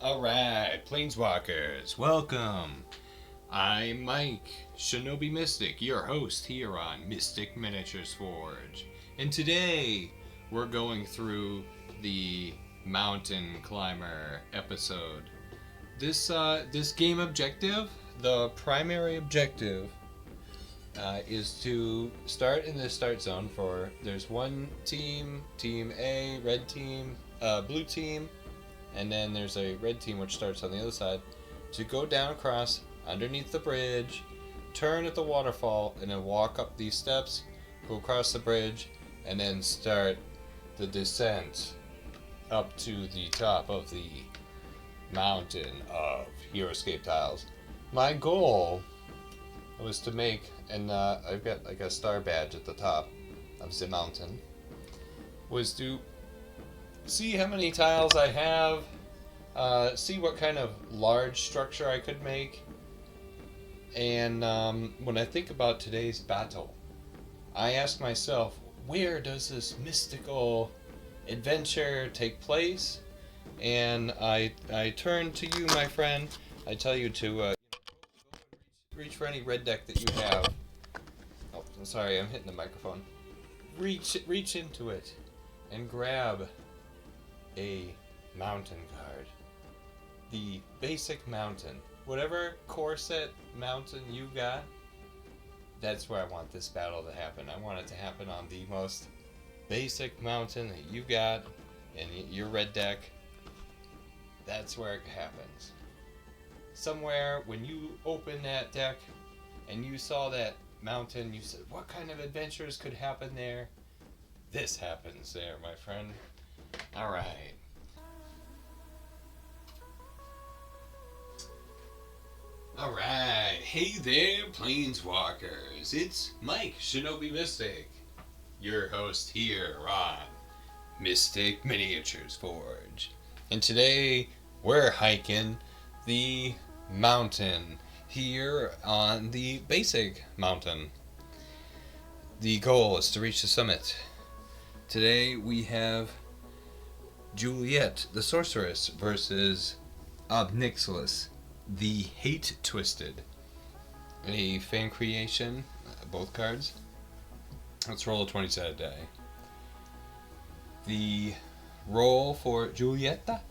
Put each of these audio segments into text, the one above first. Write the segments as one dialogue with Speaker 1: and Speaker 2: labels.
Speaker 1: Alright, Planeswalkers, welcome! I'm Mike, Shinobi Mystic, your host here on Mystic Miniatures Forge. And today, we're going through the Mountain Climber episode. This game objective, the primary objective, is to start in the start zone there's one team, Team A, red team, blue team, and then there's a red team which starts on the other side, to go down across underneath the bridge, turn at the waterfall, and then walk up these steps, go across the bridge, and then start the descent up to the top of the mountain of HeroScape tiles. My goal was to make, and I've got like a star badge at the top of the mountain, was to see how many tiles I have, see what kind of large structure I could make, and when I think about today's battle, I ask myself, where does this mystical adventure take place? And I turn to you, my friend. I tell you to reach for any red deck that you have. Oh, I'm sorry, I'm hitting the microphone. Reach into it and grab a mountain card. The basic mountain. Whatever core set mountain you got, that's where I want this battle to happen. I want it to happen on the most basic mountain that you got in your red deck. That's where it happens. Somewhere when you open that deck and you saw that mountain, you said, what kind of adventures could happen there? This happens there, my friend. Alright. Alright. Hey there, Planeswalkers. It's Mike, Shinobi Mystic, your host here on Mystic Miniatures Forge. And today, we're hiking the mountain here on the basic mountain. The goal is to reach the summit. Today, we have Juliette, the Sorceress, versus Ob Nixilis, the Hate-Twisted. A fan creation, both cards. Let's roll a 20-sided die. The roll for Juliette,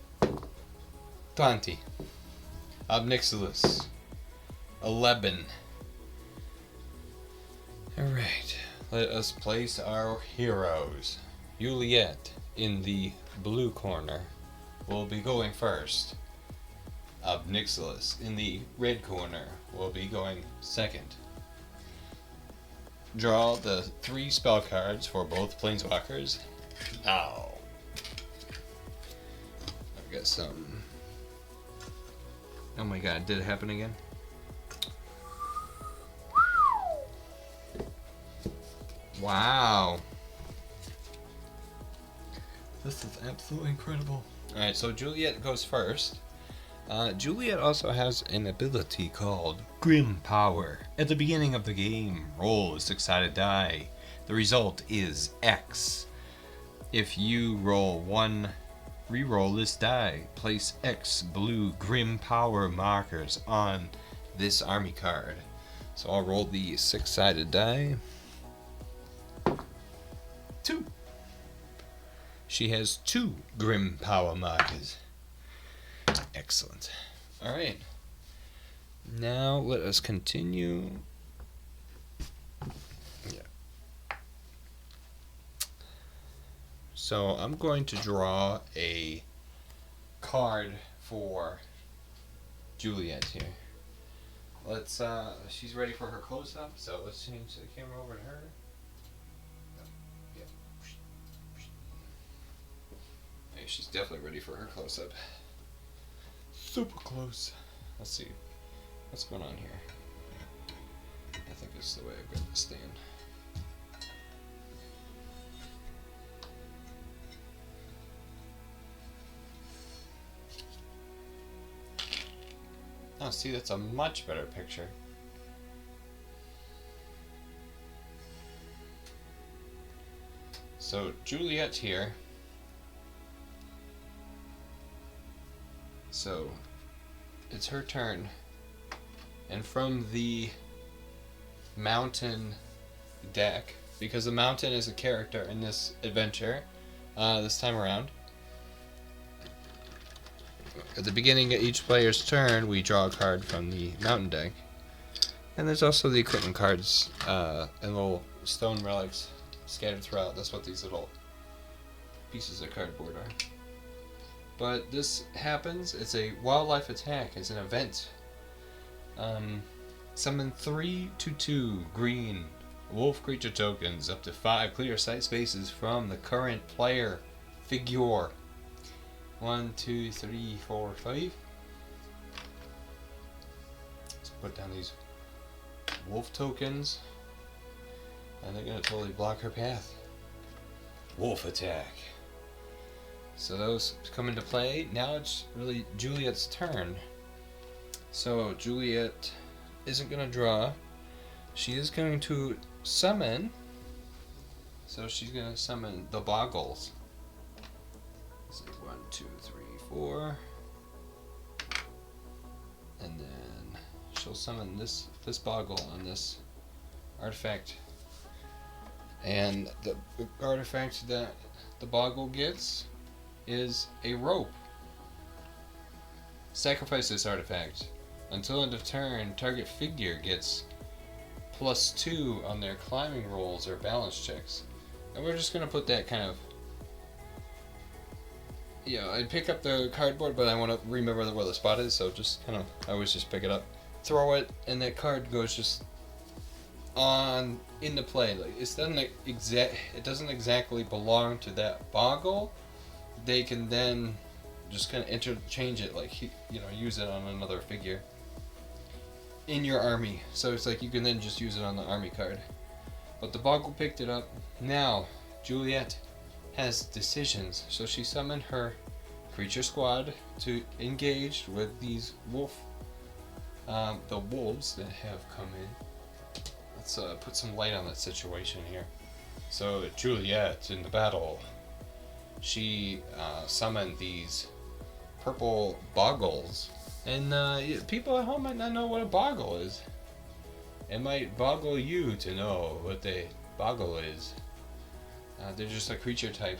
Speaker 1: 20. Ob Nixilis, 11. Alright, let us place our heroes. Juliette, in the blue corner, will be going first. Ob Nixilis, in the red corner, will be going second. Draw the 3 spell cards for both Planeswalkers. Now, I've got some. Oh my god, did it happen again? Wow. This is absolutely incredible. Alright, so Juliette goes first. Juliette also has an ability called Grim Power. At the beginning of the game, roll a 6-sided die. The result is X. If you roll 1, re-roll this die. Place X blue Grim Power markers on this army card. So I'll roll the 6-sided die. 2. She has 2 Grim Power markers. Excellent. Alright. Now let us continue. Yeah. So I'm going to draw a card for Juliette here. Let's she's ready for her close up, so let's change the camera over to her. Yeah. Hey, she's definitely ready for her close up. Super close. Let's see. What's going on here? I think this is the way I've got to stand. Oh, see, that's a much better picture. So, Juliette here So it's her turn. And from the mountain deck, because the mountain is a character in this adventure, this time around, at the beginning of each player's turn, we draw a card from the mountain deck. And there's also the equipment cards and little stone relics scattered throughout. That's what these little pieces of cardboard are. But this happens, it's a wildlife attack, it's an event. Summon 3/2 green wolf creature tokens, up to 5 clear sight spaces from the current player figure. 1, 2, 3, 4, 5. Let's put down these wolf tokens, and they're gonna totally block her path. Wolf attack. So those come into play. Now it's really Juliette's turn. So Juliette isn't gonna draw. She is going to summon. So she's gonna summon the Boggles. So 1, 2, 3, 4, and then she'll summon this Boggle on this artifact. And the artifact that the Boggle gets is a rope. Sacrifice this artifact. Until end of turn, target figure gets +2 on their climbing rolls or balance checks. And we're just gonna put that kind of, I'd pick up the cardboard, but I want to remember where the spot is, so just kind of, I always just pick it up, throw it, and that card goes just on into play. Like it doesn't exactly belong to that Boggle. They can then just kind of interchange it, like use it on another figure in your army. So it's like you can then just use it on the army card. But the Boggle picked it up. Now Juliette has decisions, so she summoned her creature squad to engage with these the wolves that have come in. Let's put some light on that situation here. So Juliette in the battle, she summoned these purple Boggles, and people at home might not know what a Boggle is. It might boggle you to know what a Boggle is. They're just a creature type.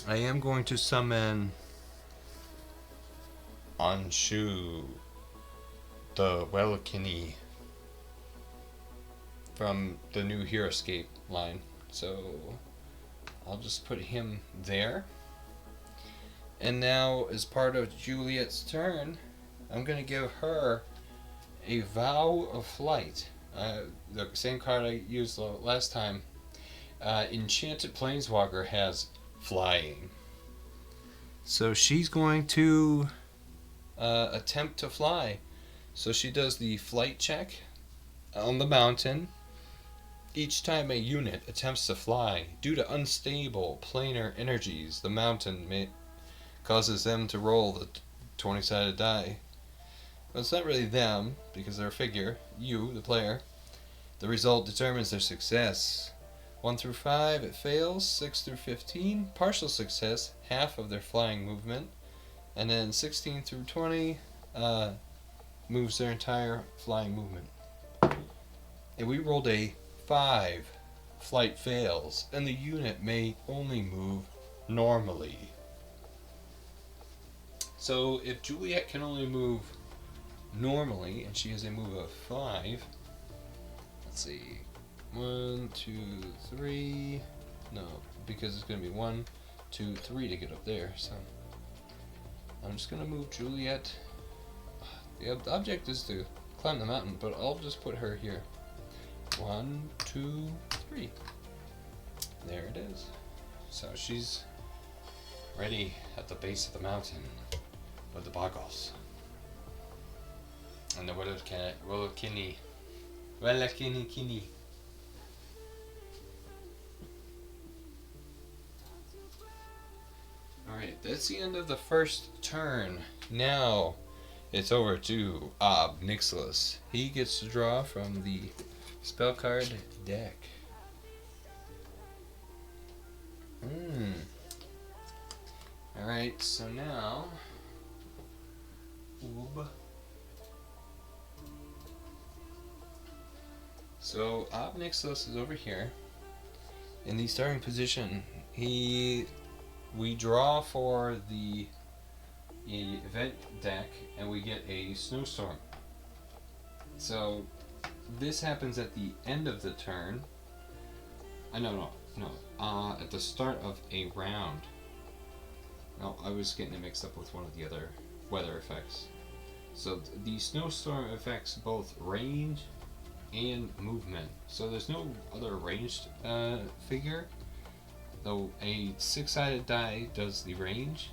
Speaker 1: I am going to summon Anshu, the Welkini, from the new HeroScape line. So I'll just put him there. And now, as part of Juliette's turn, I'm going to give her a Vow of Flight. The same card I used last time. Enchanted Planeswalker has flying. So she's going to attempt to fly. So she does the flight check on the mountain. Each time a unit attempts to fly, due to unstable planar energies, the mountain causes them to roll the 20-sided die. But it's not really them, because they're a figure. You, the player. The result determines their success. 1 through 5, it fails. 6 through 15, partial success, half of their flying movement. And then 16 through 20, moves their entire flying movement. And we rolled a 5. Flight fails, and the unit may only move normally. So if Juliette can only move normally, and she has a move of 5, let's see, 1, 2, 3, no, because it's going to be 1, 2, 3 to get up there, so I'm just going to move Juliette. The object is to climb the mountain, but I'll just put her here. 1, 2, 3. There it is. So she's ready at the base of the mountain with the Boggles. And the Welkini. Alright, that's the end of the first turn. Now it's over to Ob Nixilis. He gets to draw from the spell card deck. Alright, so now So Ob Nixilis is over here in the starting position. We draw for the event deck and we get a snowstorm. So this happens at the end of the turn. No. At the start of a round. No, I was getting it mixed up with one of the other weather effects. So the snowstorm affects both range and movement. So there's no other ranged figure, though a 6-sided die does the range,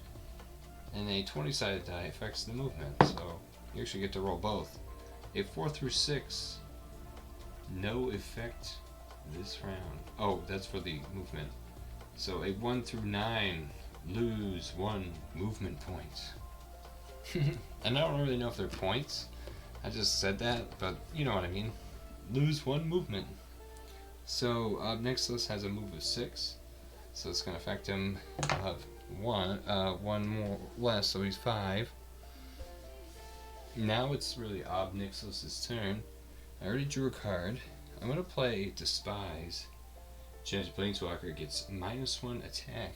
Speaker 1: and a 20-sided die affects the movement. So you actually get to roll both. A 4 through 6, no effect this round. Oh, that's for the movement. So a 1 through 9, lose 1 movement point. And I don't really know if they're points. I just said that, but you know what I mean. Lose 1 movement. So Ob Nixilis has a move of 6, so it's going to affect him of 1 more less, so he's 5. Now it's really Ob Nixilis' turn. I already drew a card. I'm going to play Despise. Judge Planeswalker gets -1 attack.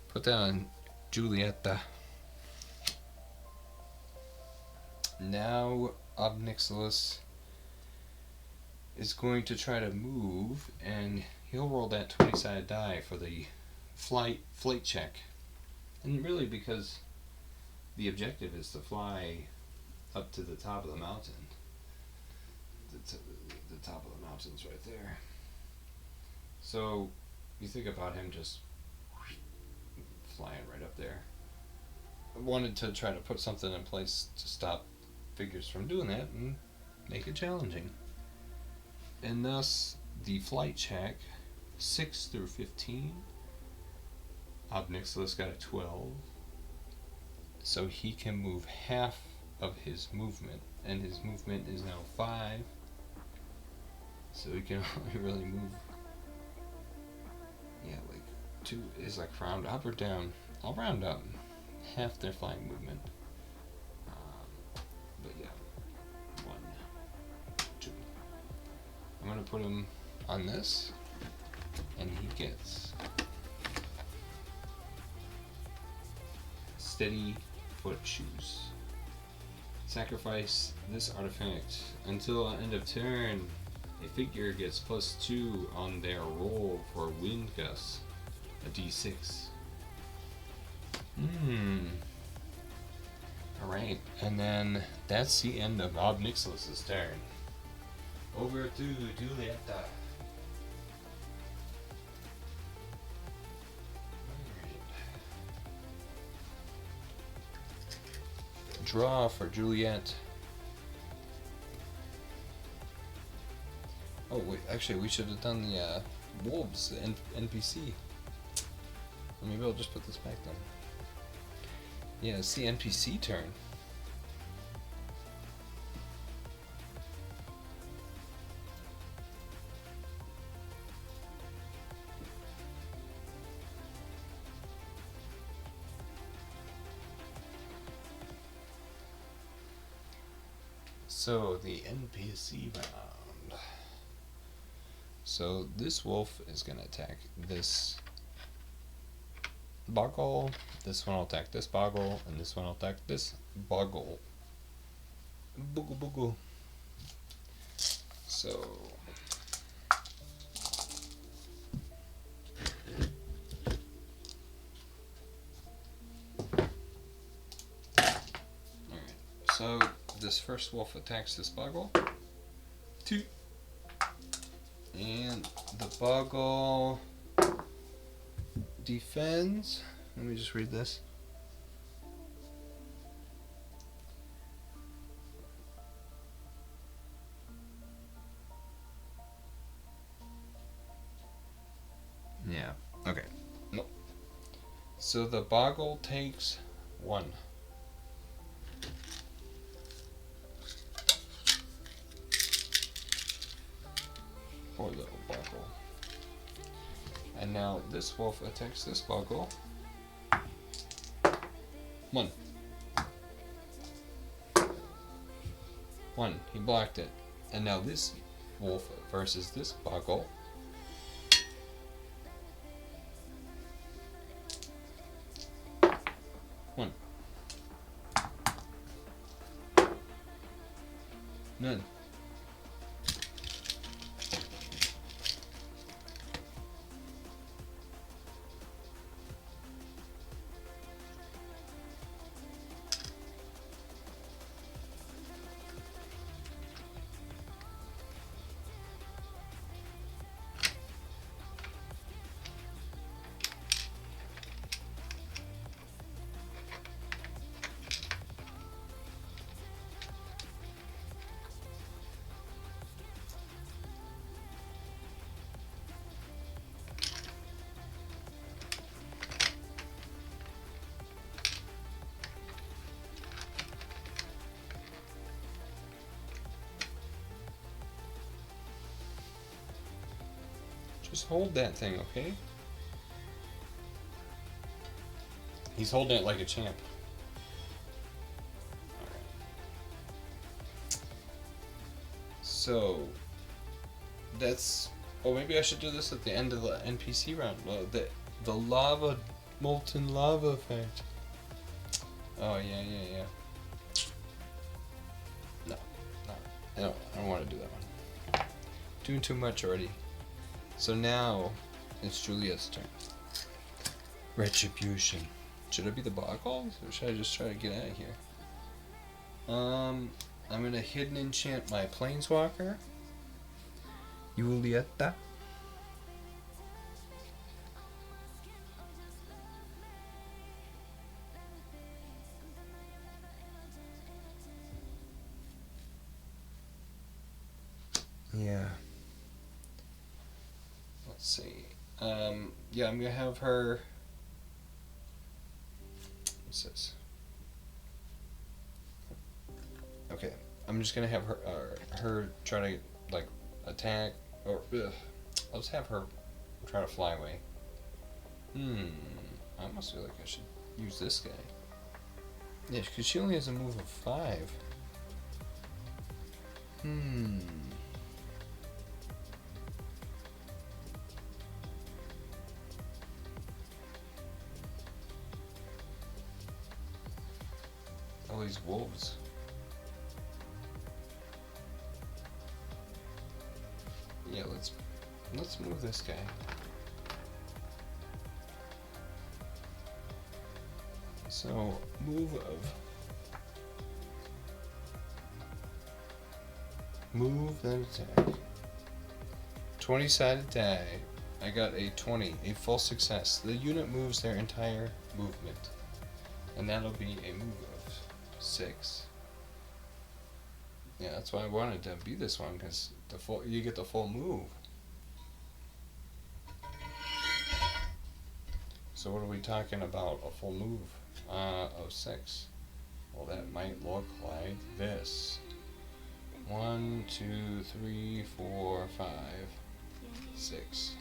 Speaker 1: Put that on Juliette. Now Ob Nixilis is going to try to move, and he'll roll that 20-sided die for the flight check. And really, because the objective is to fly up to the top of the mountain. The top of the mountain's right there. So you think about him just flying right up there. I wanted to try to put something in place to stop figures from doing that and make it challenging. And thus, the flight check, 6 through 15. Ob Nixilis got a 12. So he can move half of his movement, and his movement is now 5. So he can only really move, like 2 is like round up or down. I'll round up half their flying movement. But yeah, 1, 2. I'm gonna put him on this, and he gets steady foot shoes. Sacrifice this artifact. Until end of turn, a figure gets +2 on their roll for wind gusts, a d6. Alright, and then that's the end of Ob Nixilis' turn. Over to Juliette. Draw for Juliette. Oh wait, actually we should have done the wolves, the NPC. Maybe I'll just put this back then. Yeah, it's the NPC turn. So, the NPC round. So, this wolf is going to attack this boggle, this one will attack this boggle, and this one will attack this boggle. Boogle boogle. So... Alright, so this first wolf attacks this boggle. 2. And the boggle defends. Let me just read this. Yeah, okay. Nope. So the boggle takes 1. Poor little boggle. And now this wolf attacks this boggle. One. One. He blocked it. And now this wolf versus this buckle. One. None. Just hold that thing, okay? He's holding it like a champ. Alright. So, that's... Oh, maybe I should do this at the end of the NPC round. Well, the lava, molten lava effect. Oh, yeah. No. I don't want to do that one. Doing too much already. So now, it's Juliette's turn. Retribution. Should I be the boggles, or should I just try to get out of here? I'm gonna hidden enchant my Planeswalker. Juliette. Yeah. Let's see. Yeah, I'm gonna have her. What's this? Okay, I'm just gonna have her try to like attack, or I'll just have her try to fly away. I almost feel like I should use this guy. Yeah, because she only has a move of 5. All these wolves. Yeah, let's move this guy. So move that attack. 20-sided die. I got a 20, a full success. The unit moves their entire movement, and that'll be a move of 6. Yeah, that's why I wanted to be this one, because you get the full move. So what are we talking about? A full move of 6. Well, that might look like this. 1, 2, 3, 4, 5, 6.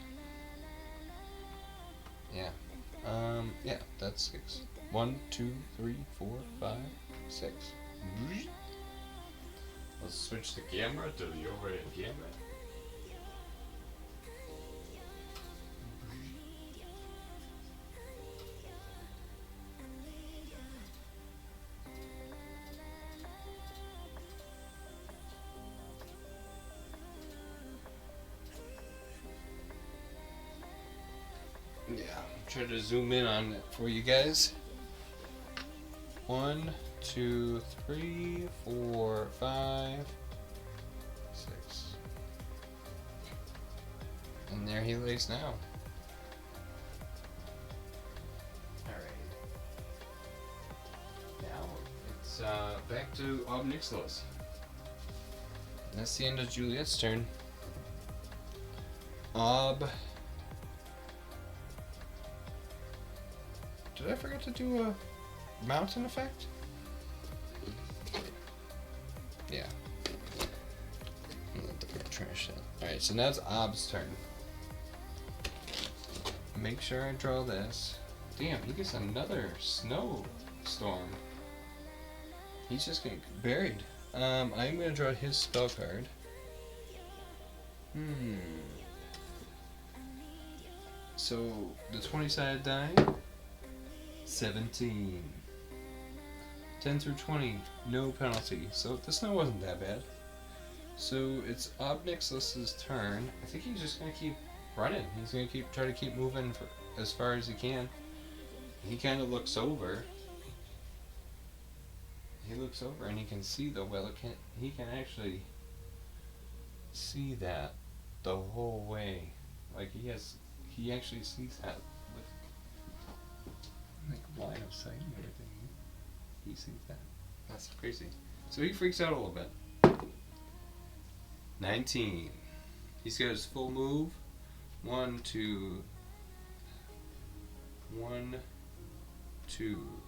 Speaker 1: Yeah. Yeah, that's 6. 1, 2, 3, 4, 5, 6. Let's switch the camera to the overhead camera. Yeah, try to zoom in on it for you guys. 1, 2, 3, 4, 5, 6. And there he lays now. Alright. Now it's back to Ob Nixilis. And that's the end of Juliette's turn. Ob. Did I forget to do a mountain effect? Yeah. Let the trash that. Alright, so now it's Ob's turn. Make sure I draw this. Damn, he gets another snow storm. He's just getting buried. I'm gonna draw his spell card. So the 20-sided die, 17. 10 through 20, no penalty. So this one wasn't that bad. So it's Ob Nixilis' turn. I think he's just gonna keep running. He's gonna try to keep moving for as far as he can. He kind of looks over. He looks over and he can see the he can actually see that the whole way. Like he actually sees that with like line of sight and everything. He sees that. That's crazy. So he freaks out a little bit. 19. He's got his full move. 1, 2,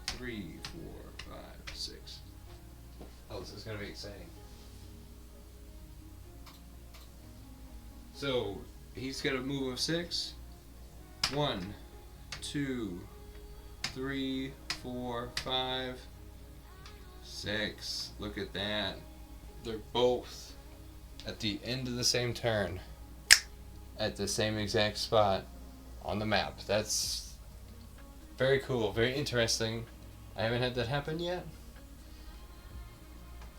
Speaker 1: 3, 4, 5, 6. Oh, this is gonna be exciting. So he's got a move of 6. 1, 2, 3, 4, 5, 6. Look at that. They're both at the end of the same turn, at the same exact spot on the map. That's very cool, very interesting. I haven't had that happen yet.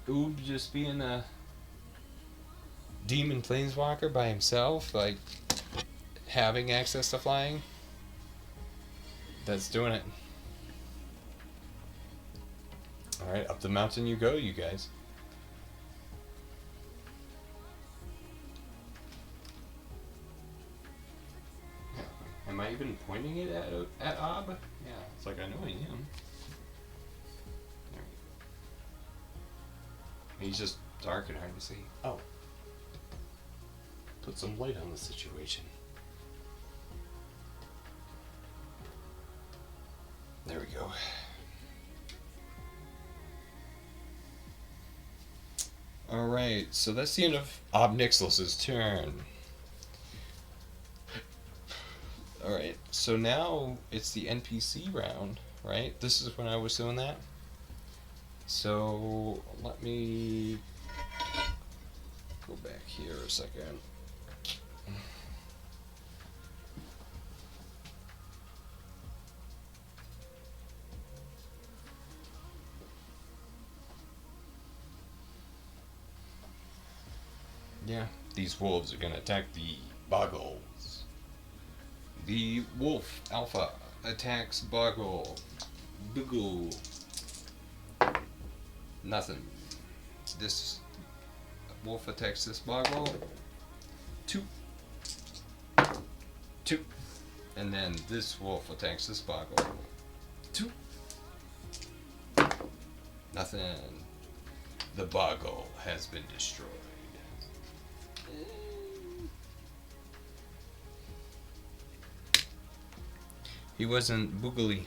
Speaker 1: Ob just being a demon planeswalker by himself, like having access to flying. That's doing it. Alright, up the mountain you go, you guys. Am I even pointing it at Ob? Yeah, it's like I know I am. There we go. He's just dark and hard to see. Oh. Put some light on the situation. There we go. Alright, so that's the end of Ob Nixilis' turn. Alright, so now it's the NPC round, right? This is when I was doing that. So let me go back here a second. Yeah, these wolves are gonna attack the boggles. The wolf alpha attacks boggle. Boggle. Nothing. This wolf attacks this boggle. 2. 2. And then this wolf attacks this boggle. 2. Nothing. The boggle has been destroyed. He wasn't boogly.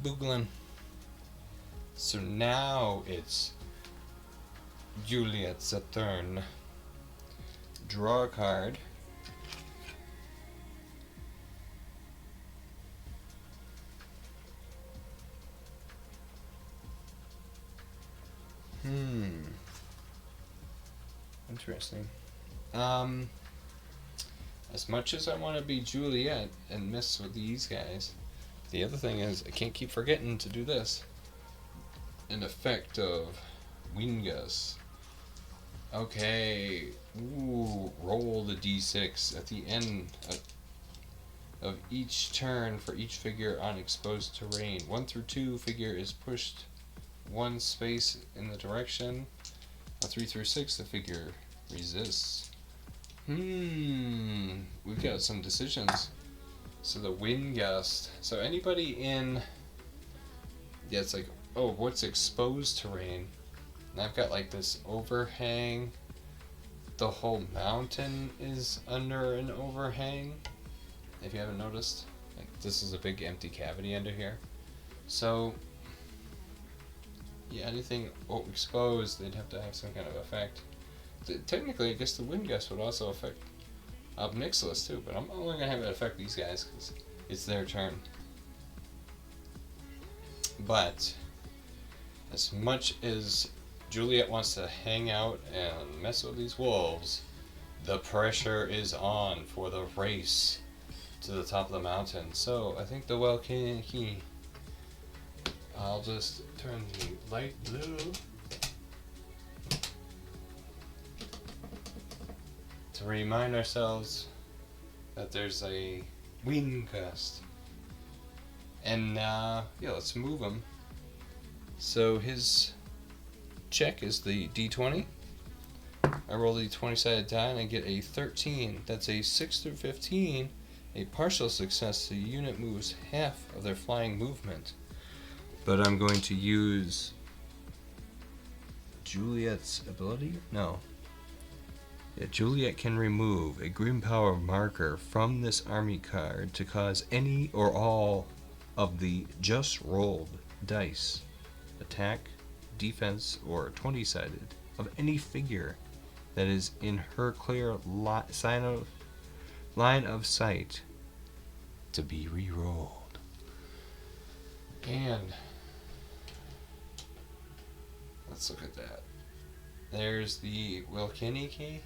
Speaker 1: Boogling. So now it's Juliette's turn. Draw a card. Interesting. As much as I want to be Juliette and mess with these guys, the other thing is I can't keep forgetting to do this. An effect of wind gust. Okay. Ooh, roll the d6 at the end of each turn for each figure on exposed terrain. 1 through 2 figure is pushed 1 space in the direction. 3 through 6 the figure resists. We've got some decisions. So the wind gust. So anybody in... Yeah, it's like, oh, what's exposed terrain? And I've got like this overhang. The whole mountain is under an overhang. If you haven't noticed. Like, this is a big empty cavity under here. So... yeah, anything exposed, they'd have to have some kind of effect. Technically, I guess the wind gust would also affect Ob Nixilis too, but I'm only going to have it affect these guys because it's their turn. But as much as Juliette wants to hang out and mess with these wolves, the pressure is on for the race to the top of the mountain. So I think the Welkini, I'll just turn the light blue to remind ourselves that there's a wind gust. And yeah, let's move him. So his check is the d20. I roll the 20-sided die and I get a 13. That's a 6 through 15. A partial success. The unit moves half of their flying movement. But I'm going to use Juliette's ability? No. Yeah, Juliette can remove a Grim Power marker from this army card to cause any or all of the just rolled dice, attack, defense, or 20-sided, of any figure that is in her clear line of sight to be re-rolled. And let's look at that. There's the Welkini key.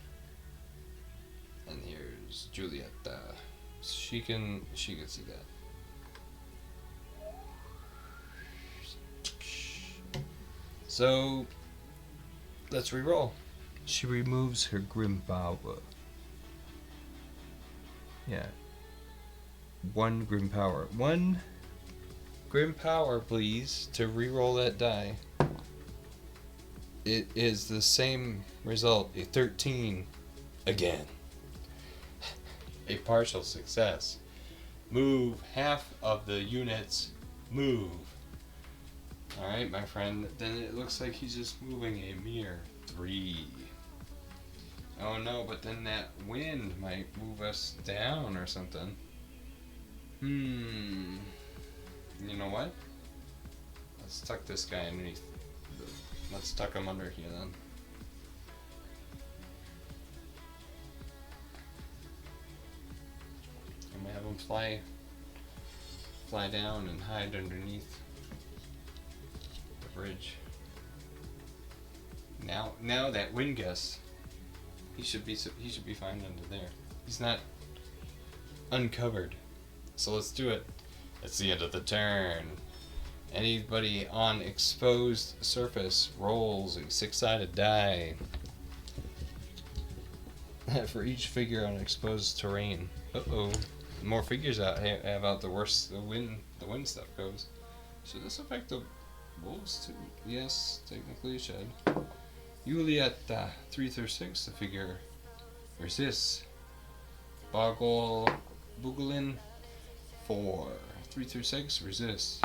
Speaker 1: And here's Juliette. She can see that. So let's re-roll. She removes her Grim Power. Yeah. One Grim Power. One Grim Power, please, to re-roll that die. It is the same result, a 13 again. A partial success. Move half of the units. Move. Alright, my friend. Then it looks like he's just moving a mere 3. Oh no, but then that wind might move us down or something. You know what? Let's tuck this guy underneath. Let's tuck him under here then. I'm gonna have him fly down and hide underneath the bridge. Now that wind gust, he should be fine under there. He's not uncovered. So let's do it. It's the end of the turn. Anybody on exposed surface rolls a 6-sided die for each figure on exposed terrain. Uh-oh. The more figures out have out, the worse the wind stuff goes. Should this affect the wolves too? Yes, technically it should. Juliette, 3 through 6, the figure resists. Bugulin, 4. 3 through 6, resist.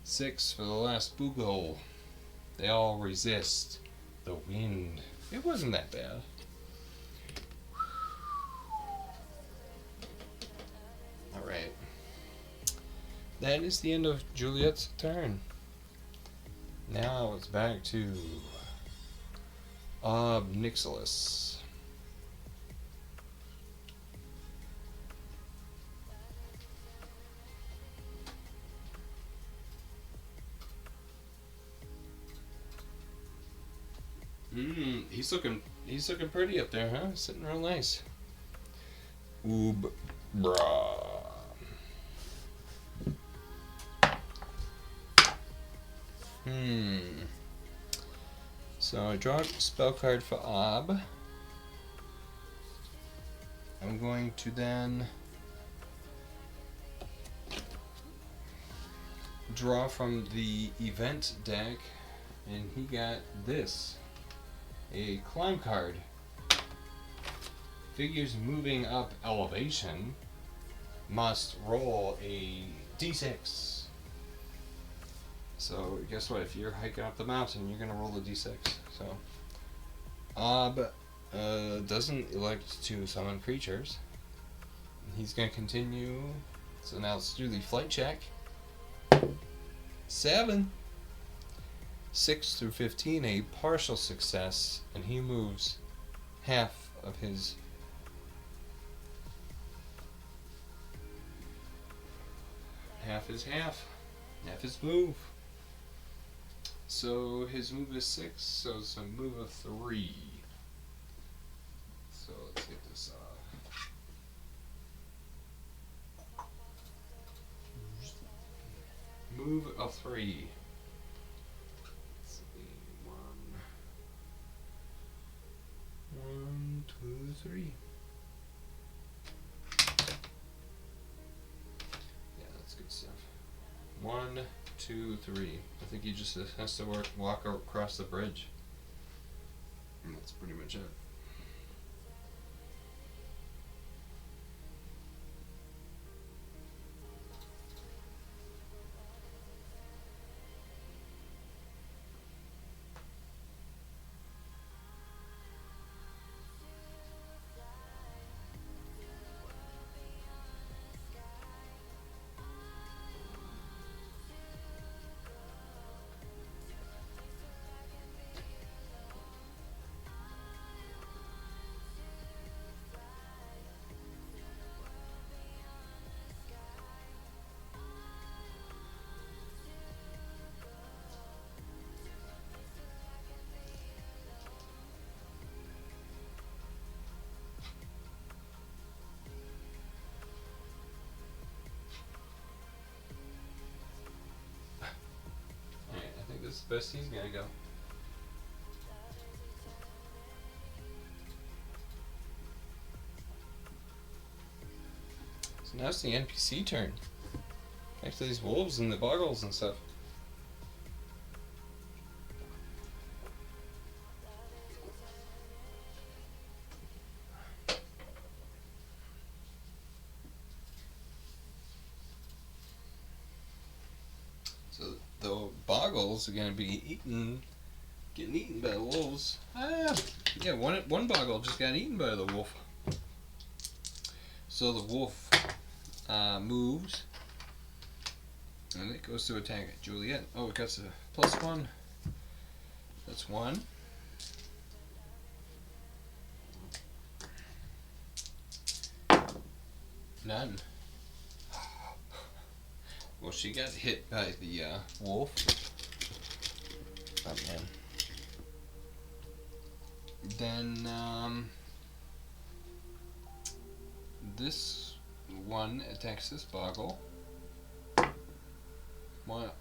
Speaker 1: 6 for the last Bugle. They all resist the wind. It wasn't that bad. Alright. That is the end of Juliette's turn. Now it's back to Ob Nixilis. He's looking pretty up there, huh? Sitting real nice. Oob brah. So I draw a spell card for Ob. I'm going to then draw from the event deck, and he got this. A climb card. Figures moving up elevation must roll a d6. So guess what? If you're hiking up the mountain, you're gonna roll a d6. So Ob doesn't elect to summon creatures. He's gonna continue. So now let's do the flight check. 7. 6 through 15, a partial success, and he moves half of his half is half. Half his move. So his move is 6, so it's a move of 3. So let's get this off. Move of 3. Let's see. 1, 2, 3. Yeah, that's good stuff. 1, 2, 3. I think he just has to walk across the bridge. And that's pretty much it. This is the best he's gonna go. So now it's the NPC turn. Back to these wolves and the boggles and stuff. So the boggles are gonna be getting eaten by the wolves. Yeah, one boggle just got eaten by the wolf. So the wolf moves, and it goes to attack Juliette. Oh, it gets a +1. That's 1. None. Well, she got hit by the wolf. Oh man. Then this one attacks this boggle. 1.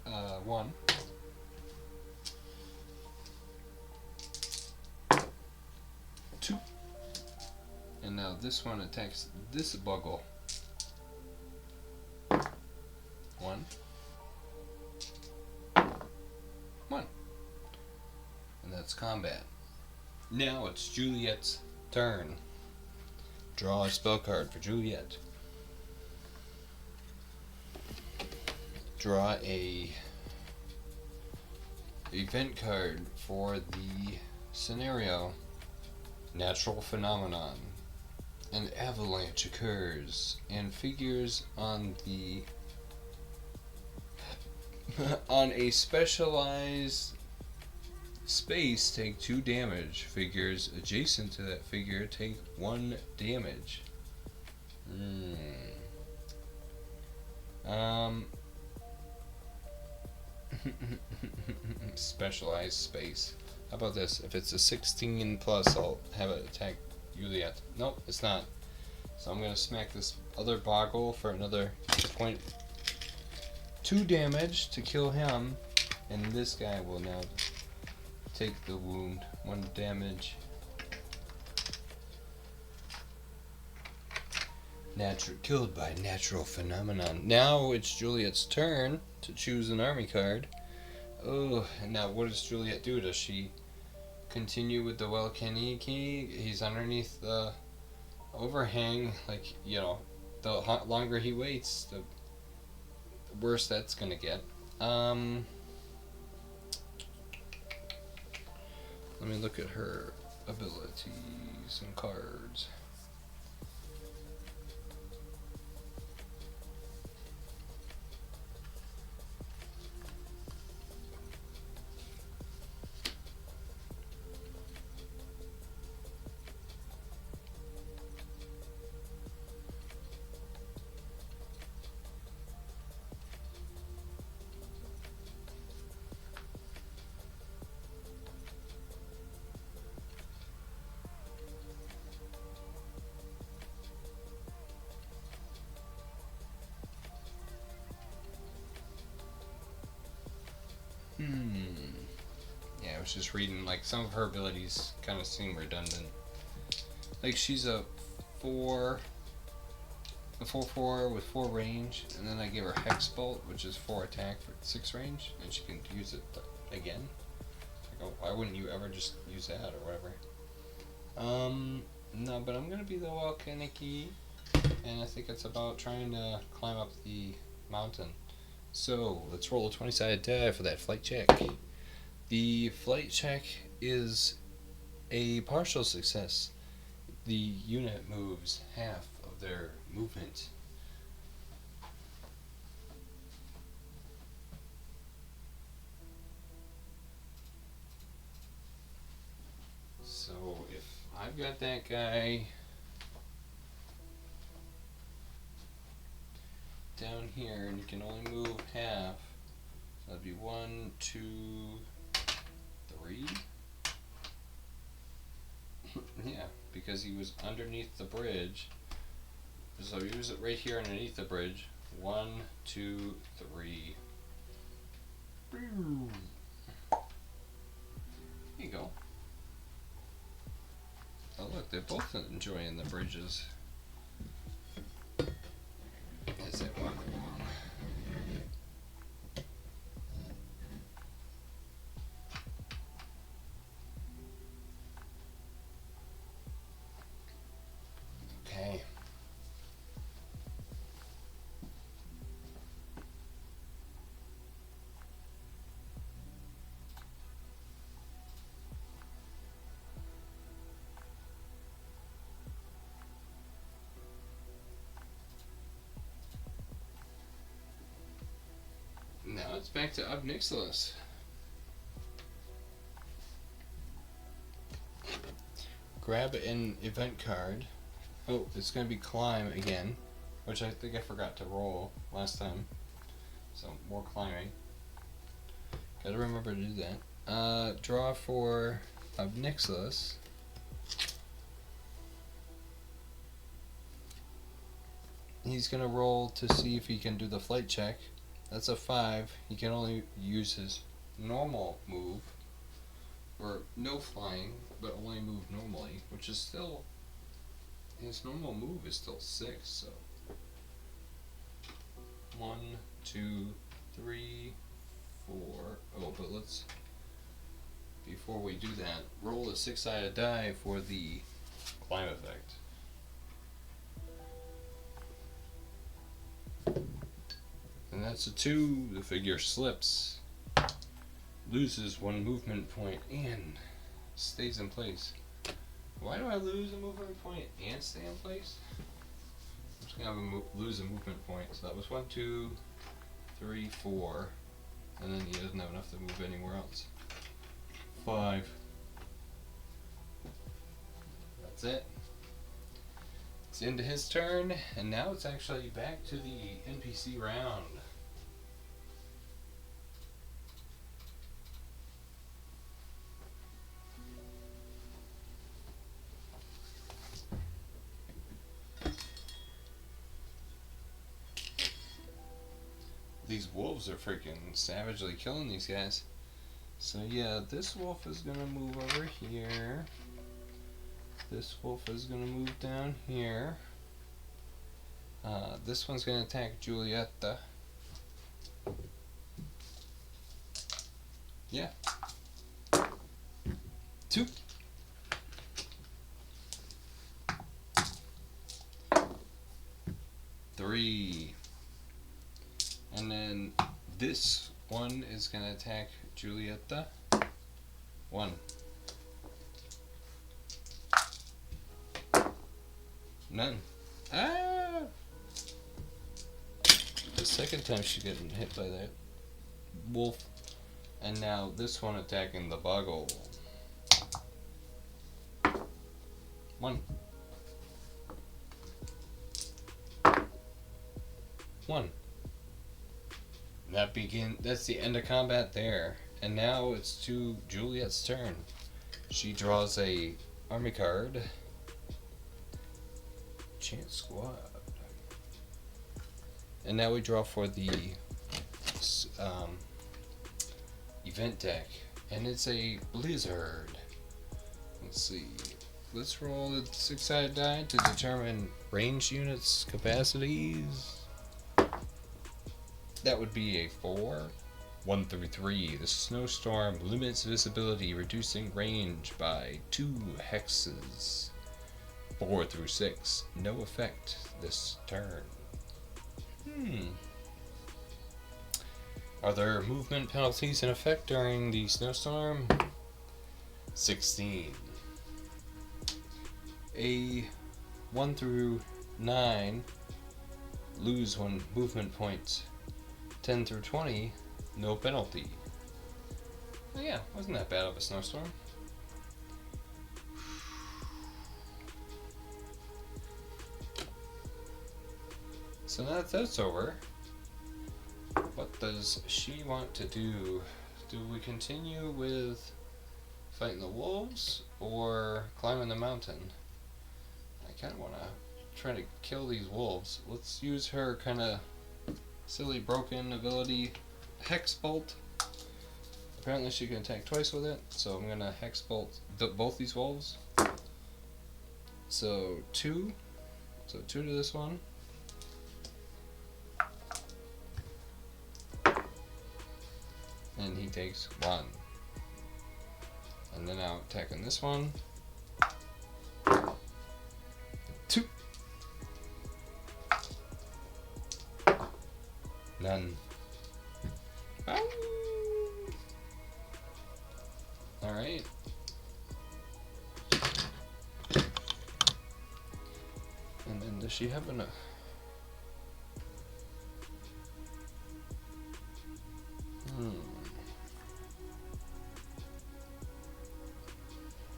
Speaker 1: 2. And now this one attacks this boggle. 1. 1. And that's combat. Now it's Juliette's turn. Draw a spell card for Juliette. Draw a event card for the scenario. Natural phenomenon. An avalanche occurs and figures on the on a specialized space take 2 damage. Figures adjacent to that figure take 1 damage. Specialized space. How about this? If it's a 16 plus, I'll have it attack Juliette. Nope, it's not. So I'm gonna smack this other boggle for another 2 damage to kill him, and this guy will now take the wound. 1 damage. Killed by natural phenomenon. Now it's Juliette's turn to choose an army card. Oh, and now what does Juliette do? Does she continue with the Welkaniki? He's underneath the overhang. Like, you know, the longer he waits, the worse that's gonna get. Let me look at her abilities and cards. Yeah, I was just reading, like, some of her abilities kind of seem redundant. Like, she's a 4-4 with 4 range, and then I give her Hex Bolt, which is 4 attack for 6 range, and she can use it again. Like, oh, why wouldn't you ever just use that or whatever? No, but I'm gonna be the Volcanic-y, and I think it's about trying to climb up the mountain. So, let's roll a 20-sided die for that flight check. The flight check is a partial success. The unit moves half of their movement. So if I've got that guy down here and you can only move half, that'd be 1, 2, 3. Yeah, because he was underneath the bridge. So use it right here underneath the bridge. 1, 2, 3. There you go. Oh look, they're both enjoying the bridges as they walk along. Okay. Now it's back to Ob Nixilis. Grab an event card. Oh, it's going to be climb again, which I think I forgot to roll last time. So, more climbing. Gotta remember to do that. Draw for Ob Nixilis. He's going to roll to see if he can do the flight check. That's a 5. He can only use his normal move, or no flying, but only move normally, which is still, his normal move is still 6, so 1, 2, 3, 4. Oh, but let's, before we do that, roll a 6-sided die for the climb effect. And that's a 2. The figure slips, loses 1 movement point, and stays in place. Why do I lose a movement point and stay in place? I'm just gonna lose a movement point. So that was 1, 2, 3, 4, and then he doesn't have enough to move anywhere else. 5. That's it. It's into his turn, and now it's actually back to the NPC round. These wolves are freaking savagely killing these guys. So yeah, this wolf is gonna move over here. This wolf is gonna move down here. This one's gonna attack Juliette. Yeah. 2. 3. And then this one is gonna attack Juliette. 1. None. Ah! The second time she's getting hit by that wolf. And now this one attacking the boggle. 1. 1. That's the end of combat there. And now it's to Juliette's turn. She draws a army card. Chance Squad. And now we draw for the event deck, and it's a blizzard. Let's see. Let's roll the 6-sided die to determine range units capacities. That would be a 4. 1 through 3. The snowstorm limits visibility, reducing range by 2 hexes. 4 through 6. No effect this turn. Are there movement penalties in effect during the snowstorm? 16. A 1 through 9. Lose 1 movement point. 10 through 20. No penalty. Oh yeah, wasn't that bad of a snowstorm. So now that that's over, what does she want to do? Do we continue with fighting the wolves or climbing the mountain? I kind of want to try to kill these wolves. Let's use her kind of silly broken ability, Hex Bolt. Apparently she can attack twice with it, so I'm going to Hex Bolt both these wolves. So 2. So 2 to this one. And he takes 1. And then now attacking this one. 2. None. Alright. And then does she have enough?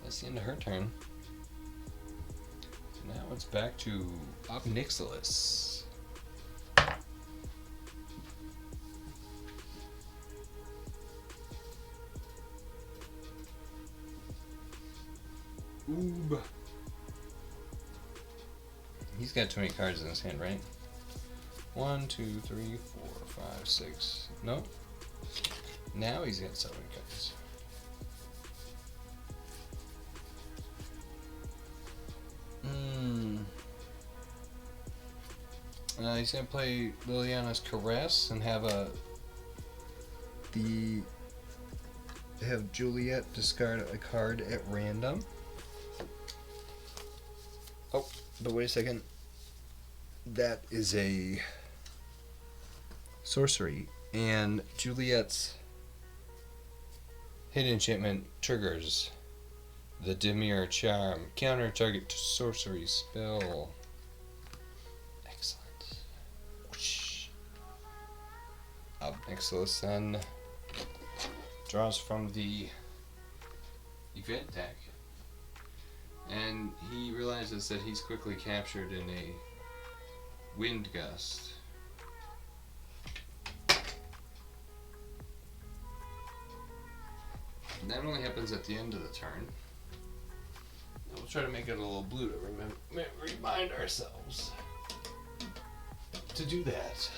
Speaker 1: That's the end of her turn. So now it's back to Ob Nixilis. Oob. He's got 20 cards in his hand, right? 1, 2, 3, 4, 5, 6. Nope. Now he's got 7 cards. He's gonna play Liliana's Caress and have have Juliette discard a card at random. Oh, but wait a second. That is a sorcery, and Juliette's hit enchantment triggers the Demir Charm. Counter target sorcery spell. Excellent. Whoosh. Ob Nixilis then draws from the event deck, and he realizes that he's quickly captured in a wind gust. And that only happens at the end of the turn. We'll try to make it a little blue to remind ourselves to do that.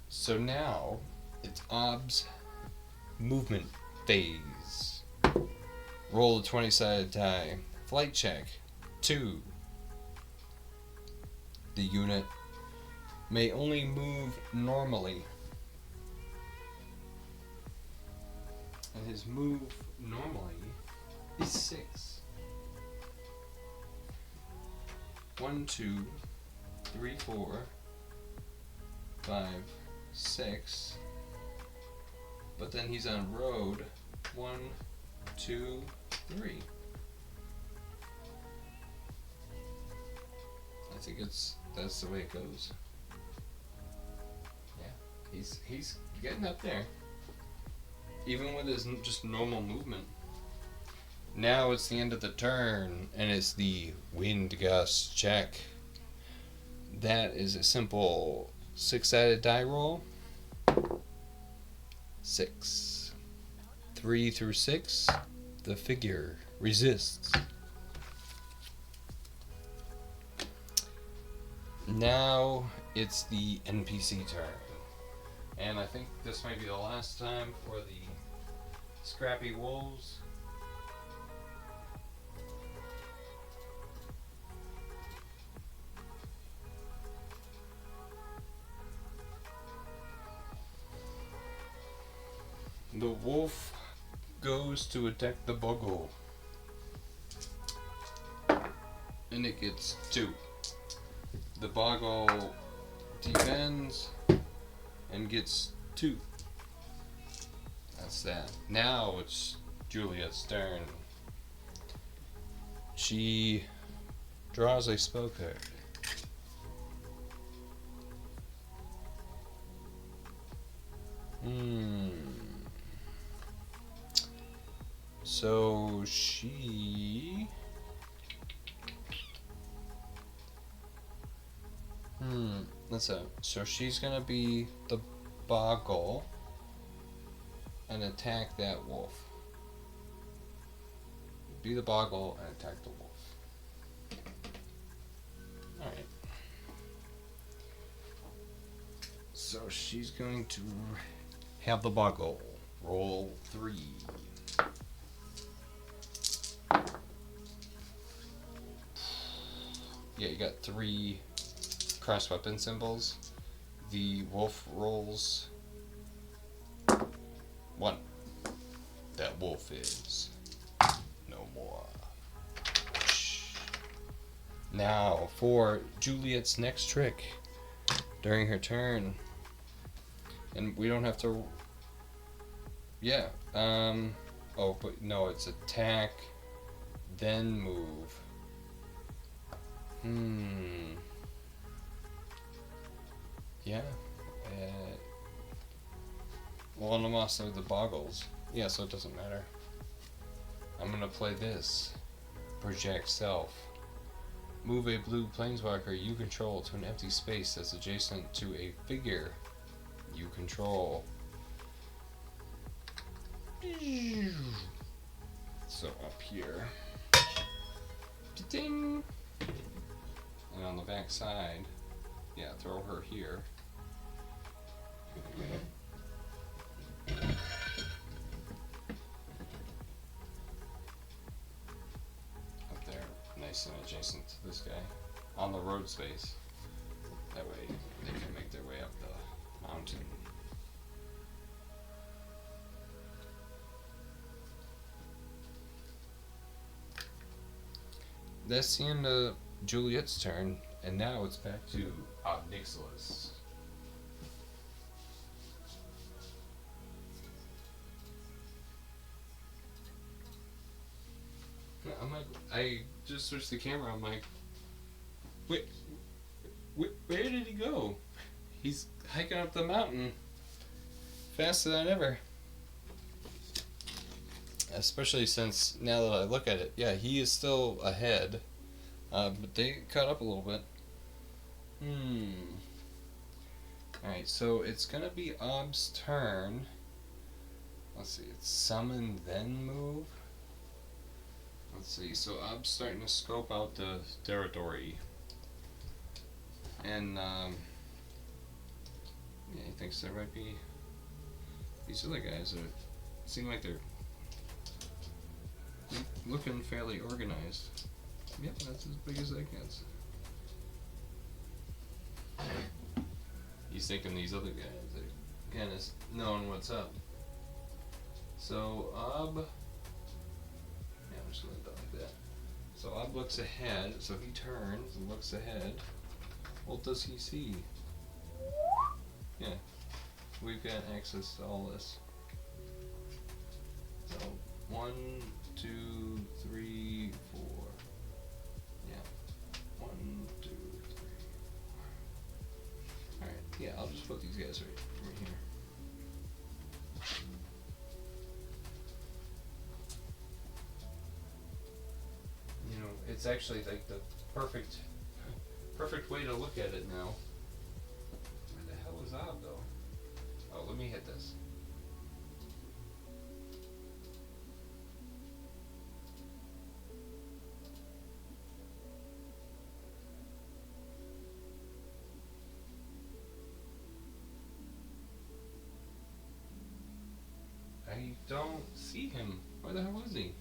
Speaker 1: So now it's Ob's movement phase. Roll a 20-sided die. Flight check. 2. The unit may only move normally. And his move normally is 6. 1, 2, 3, 4, 5, 6. But then he's on road. 1, 2, 3. I think that's the way it goes. Yeah, he's getting up there. Even with his just normal movement. Now it's the end of the turn, and it's the wind gust check. That is a simple 6-sided die roll. 6. 3 through 6, the figure resists. Now it's the NPC turn. And I think this might be the last time for the Scrappy Wolves. The wolf goes to attack the buggle. And it gets 2. The boggle defends and gets 2. That's that. Now it's Juliette's turn. She draws a spell card. So she... Let's see. So she's gonna be the boggle and attack that wolf. Be the boggle and attack the wolf. Alright. So she's going to have the boggle. Roll 3. Yeah, you got 3 cross weapon symbols. The wolf rolls 1. That wolf is no more. Now for Juliette's next trick during her turn. And we don't have to... Yeah. Oh, but no, it's attack, then move. Yeah. Well, I'm also the boggles. Yeah, so it doesn't matter. I'm gonna play this. Project Self. Move a blue Planeswalker you control to an empty space that's adjacent to a figure you control. So up here. Ding! And on the back side, yeah, throw her here. Up there, nice and adjacent to this guy. On the road space. That way they can make their way up the mountain. That's the end of Juliette's turn, and now it's back to Ob Nixilis. I'm like, I just switched the camera. I'm like, wait, where did he go? He's hiking up the mountain faster than ever. Especially since now that I look at it, yeah, he is still ahead, but they caught up a little bit. Alright, so it's gonna be Ob's turn. Let's see, it's summon then move. Let's see, so Ob's starting to scope out the territory. And, yeah, he thinks there might be... These other guys seem like they're looking fairly organized. Yep, that's as big as that gets. He's thinking these other guys are kind of knowing what's up. So, Ob... Yeah, I'm just going to do it like that. So Ob looks ahead, so he turns and looks ahead. What does he see? Yeah, we've got access to all this. So, 1, 2, 3, 4. Yeah. 1, 2, 3, 4. Alright, yeah, I'll just put these guys right here. You know, it's actually like the perfect way to look at it now. Where the hell is Ob though? Oh, let me hit this. don't see him. Where the hell was he?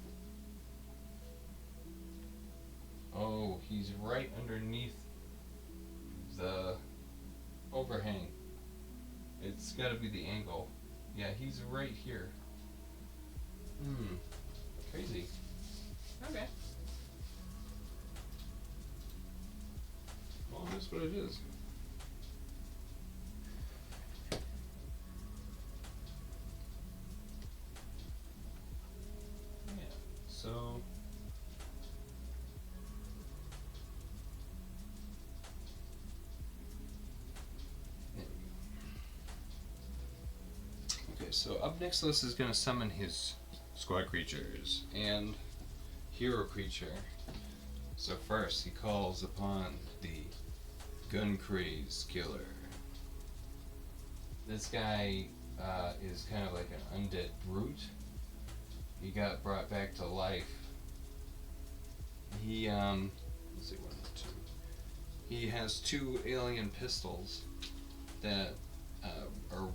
Speaker 1: Oh, he's right underneath the overhang. It's gotta be the angle. Yeah, he's right here. Crazy. Okay. Well, that's what it is. Yeah, so... Okay, so Ob Nixilis is going to summon his squad creatures and hero creature. So first he calls upon the Gun Craze Killer. This guy is kind of like an undead brute. He got brought back to life. He let's see, 1, 2. He has 2 alien pistols that are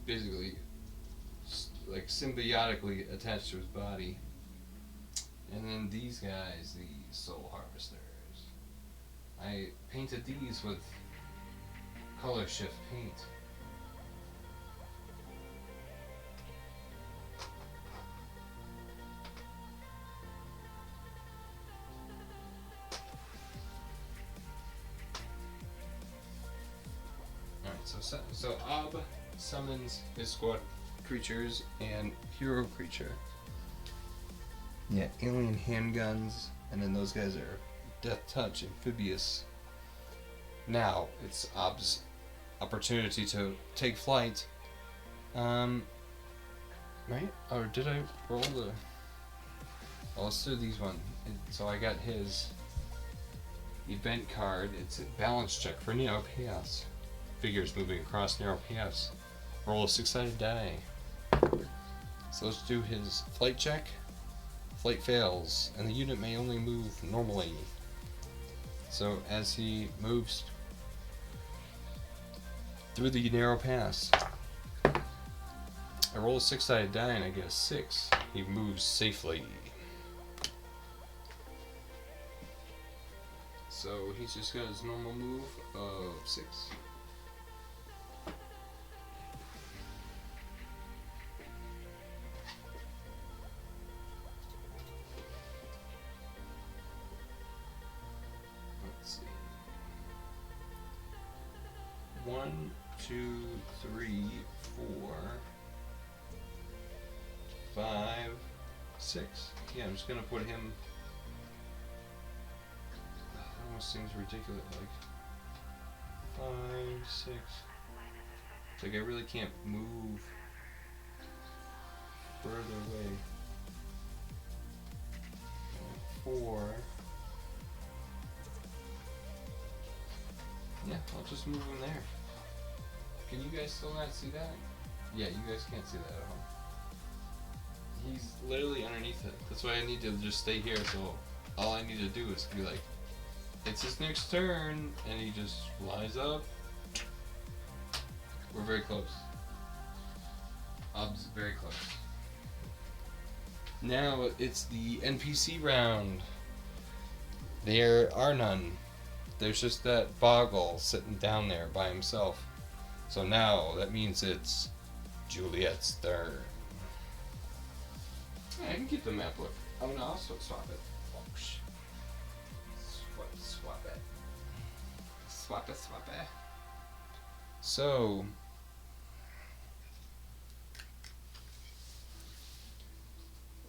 Speaker 1: basically like symbiotically attached to his body. And then these guys, the Soul Harvesters. I painted these with color shift paint. Alright, so Ob summons his squad creatures and hero creature. Yeah, alien handguns, and then those guys are Death Touch, Amphibious. Now, it's Ob's opportunity to take flight. Right? Or did I roll the... Well, let's do these one. So I got his event card. It's a balance check for narrow paths. Figures moving across narrow paths. Roll a 6-sided die. So let's do his flight check. Flight fails, and the unit may only move normally. So as he moves through the narrow pass, I roll a 6-sided die and I get a 6. He moves safely. So he's just got his normal move of 6. Let's see. 1, 2, 3, 4, 5, 6. Yeah, I'm just gonna put him. That almost seems ridiculous. Like 5, 6. It's like I really can't move further away. 4. Yeah, I'll just move him there. Can you guys still not see that? Yeah, you guys can't see that at home. He's literally underneath it. That's why I need to just stay here, so all I need to do is be like, it's his next turn, and he just flies up. We're very close. Ob's very close. Now it's the NPC round. There are none. There's just that Boggle sitting down there by himself. So now that means it's Juliette's turn. Yeah, I can keep the map look. Oh no, I'll swap it. Swap it. Swap it. So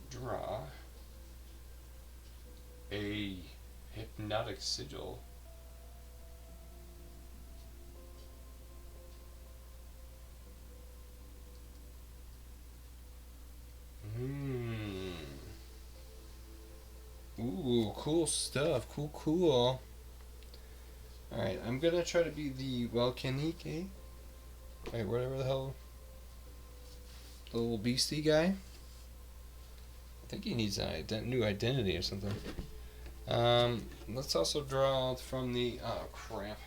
Speaker 1: draw a hypnotic sigil. Ooh, cool stuff. Cool. Alright, I'm gonna try to be the Welkanike. Wait, whatever the hell. The little beastie guy. I think he needs a new identity or something. Let's also draw from the... Oh, crap.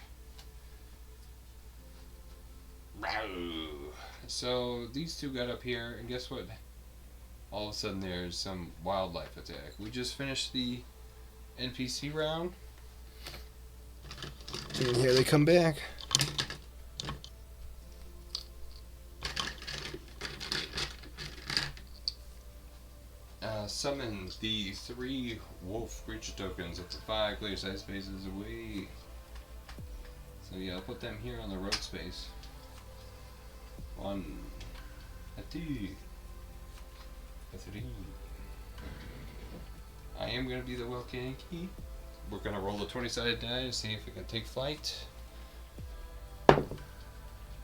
Speaker 1: So, these two got up here, and guess what all of a sudden there's some wildlife attack. We just finished the NPC round.
Speaker 2: And here they come back.
Speaker 1: Summon the 3 wolf creature tokens up to 5 clear side spaces away. So yeah, I'll put them here on the road space. 1, a 2, a 3. I am going to be the Welkin key. We're going to roll the 20-sided die to see if it can take flight.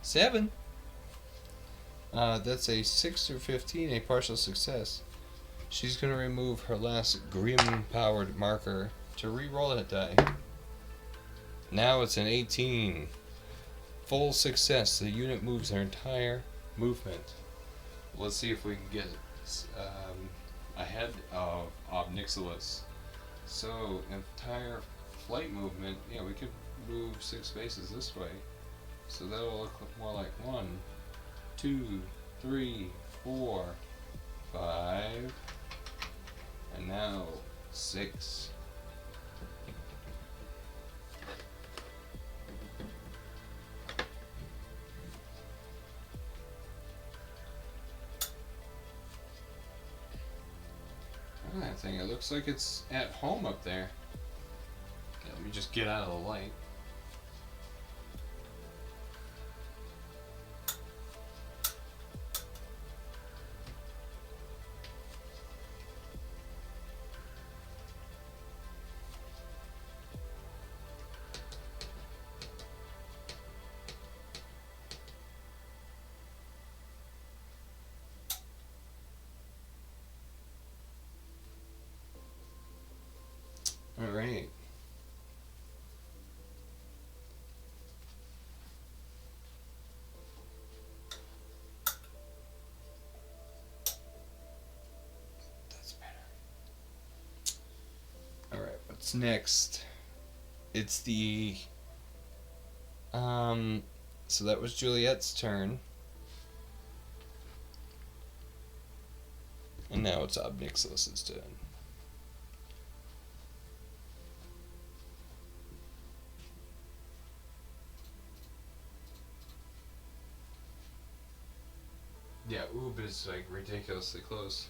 Speaker 1: 7. That's a 6 or 15, a partial success. She's going to remove her last Grim-powered marker to re-roll that die. Now it's an 18. Full success. The unit moves their entire movement. Let's see if we can get ahead of Ob Nixilis. So, entire flight movement, yeah, we could move 6 spaces this way. So that'll look more like 1, 2, 3, 4, 5, and now 6. Look at that thing, it looks like it's at home up there. Okay, let me just get out of the light. Alright. That's better. Alright, what's next? It's the so that was Juliette's turn. And now it's Ob Nixilis' turn. Yeah, Ob is like ridiculously close.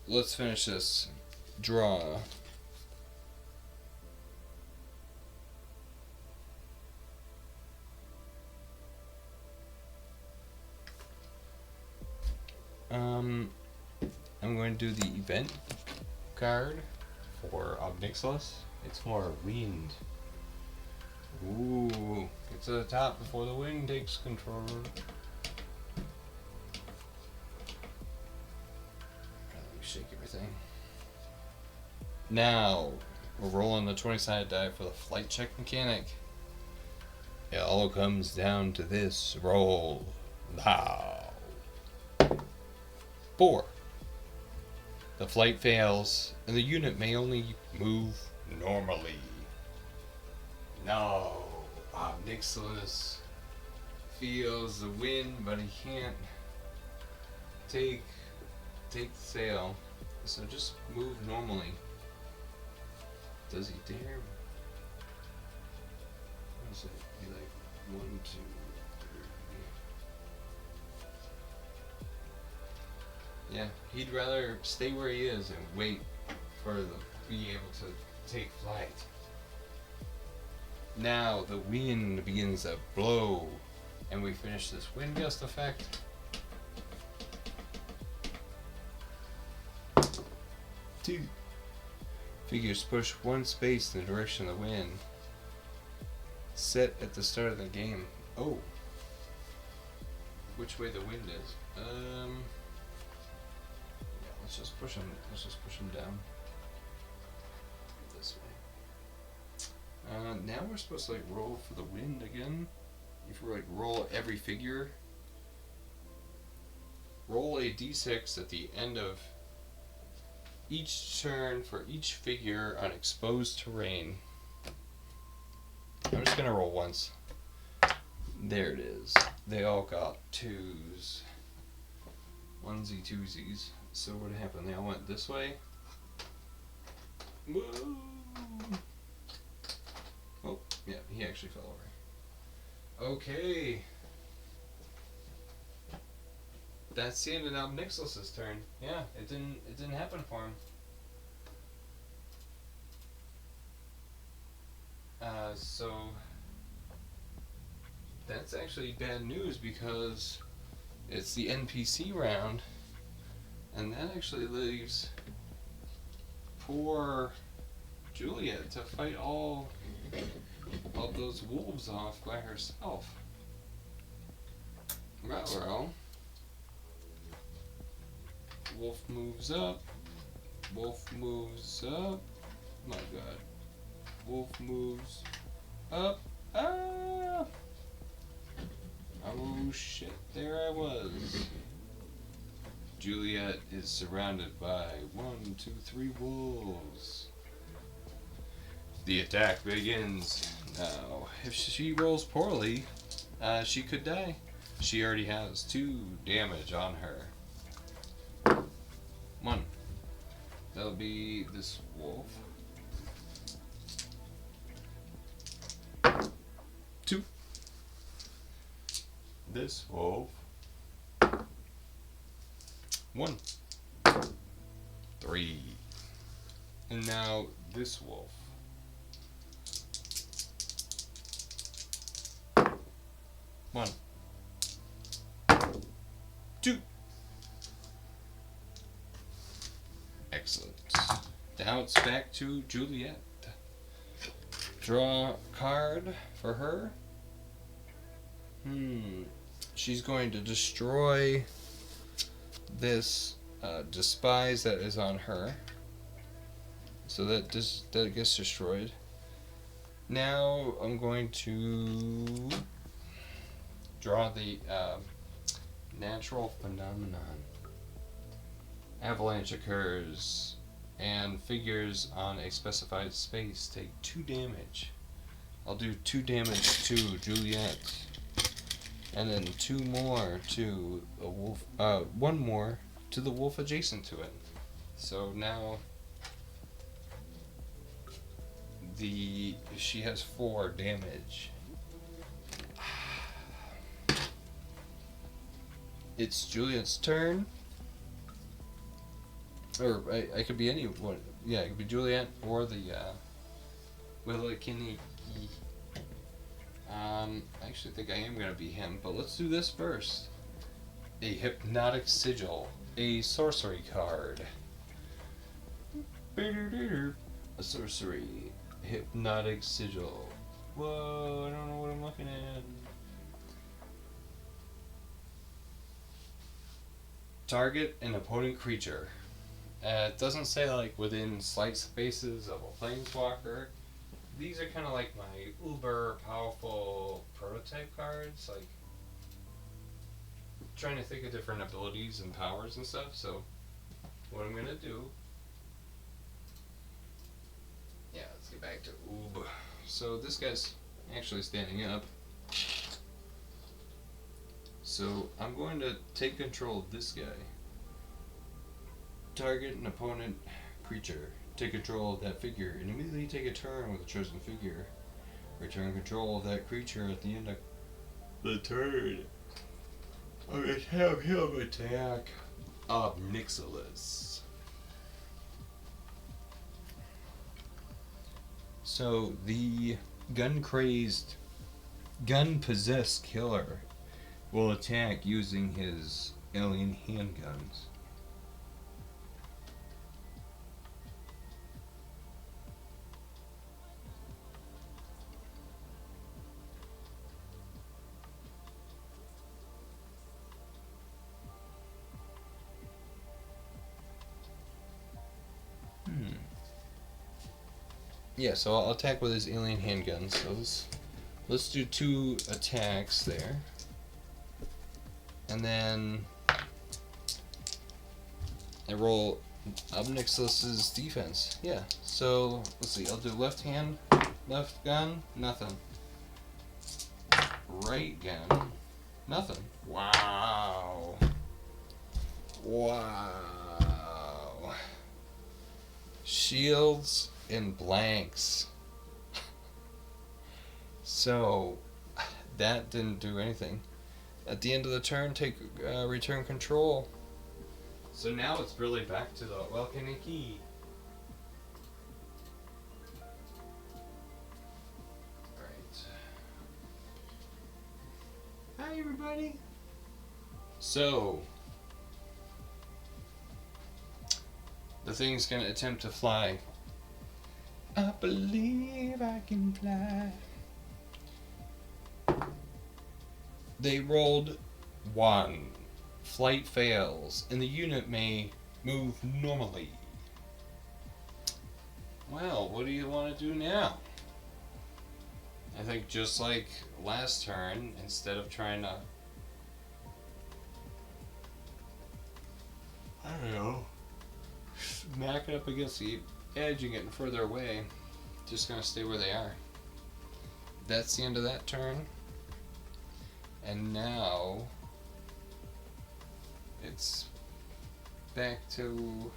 Speaker 1: Let's finish this. Draw. I'm going to do the event card for Ob Nixilis. It's more wind. Ooh, get to the top before the wind takes control. Shake everything. Now, we're rolling the 20-sided die for the flight check mechanic. It all comes down to this. Roll now. 4. The flight fails, and the unit may only move normally. No, Ob Nixilis feels the wind, but he can't take the sail, so just move normally. Does he dare? What is it? Be like 1, 2, 3. Yeah, he'd rather stay where he is and wait for be able to take flight. Now the wind begins to blow, and we finish this wind gust effect. 2. Figures push 1 space in the direction of the wind. Set at the start of the game. Oh. Which way the wind is. Yeah, let's just push them down. This way. Now we're supposed to like roll for the wind again. If we like roll every figure. Roll a d6 at the end of each turn for each figure on exposed terrain. I'm just gonna roll once. There it is. They all got 2s. onesie twosies. So what happened? They all went this way. Whoa! Oh, yeah, he actually fell over. Okay. That's the end of Ob Nixilis' turn. Yeah, it didn't happen for him. So that's actually bad news because it's the NPC round, and that actually leaves poor Juliette to fight all of those wolves off by herself. Well, wolf moves up. Wolf moves up. My God. Wolf moves up. Ah! Oh shit, there I was. Juliette is surrounded by 1, 2, 3 wolves. The attack begins now. If she rolls poorly, she could die. She already has 2 damage on her. 1. That'll be this wolf. 2. This wolf. 1. 3. And now this wolf. 1. 2. Excellent. Now it's back to Juliette. Draw a card for her. She's going to destroy this despise that is on her. So that gets destroyed. Now I'm going to draw the natural phenomenon. Avalanche occurs, and figures on a specified space take 2 damage. I'll do 2 damage to Juliette, and then 2 more to a wolf. 1 more to the wolf adjacent to it. So now she has 4 damage. It's Juliette's turn. Or I could be anyone. Yeah, it could be Juliette or the Willikini. I actually think I am gonna be him, but let's do this first. A Hypnotic Sigil, a sorcery card. A sorcery, Hypnotic Sigil. Whoa, I don't know what I'm looking at. Target an opponent creature. It doesn't say like within slight spaces of a Planeswalker. These are kind of like my uber powerful prototype cards, like trying to think of different abilities and powers and stuff. So what I'm gonna do, yeah, let's get back to Ob. So this guy's actually standing up. So I'm going to take control of this guy. Target an opponent creature. Take control of that figure and immediately take a turn with the chosen figure. Return control of that creature at the end of the turn. I'm going to have him attack Ob Nixilis. So the gun-crazed, gun-possessed killer will attack using his alien handguns. Yeah, so I'll attack with his alien handguns. So let's do 2 attacks there. And then I roll Ob Nixilis' defense. Yeah, so let's see, I'll do left hand, left gun, nothing. Right gun, nothing. Wow. Wow. Shields and blanks. So, that didn't do anything. At the end of the turn, return control. So now it's really back to the welcoming key. Alright. Hi everybody. So, the thing's gonna attempt to fly. I believe I can fly. They rolled 1. Flight fails, and the unit may move normally. Well, what do you want to do now? I think just like last turn, instead of trying to, I don't know, smack it up against the edge and getting further away, just gonna stay where they are. That's the end of that turn. And now it's back to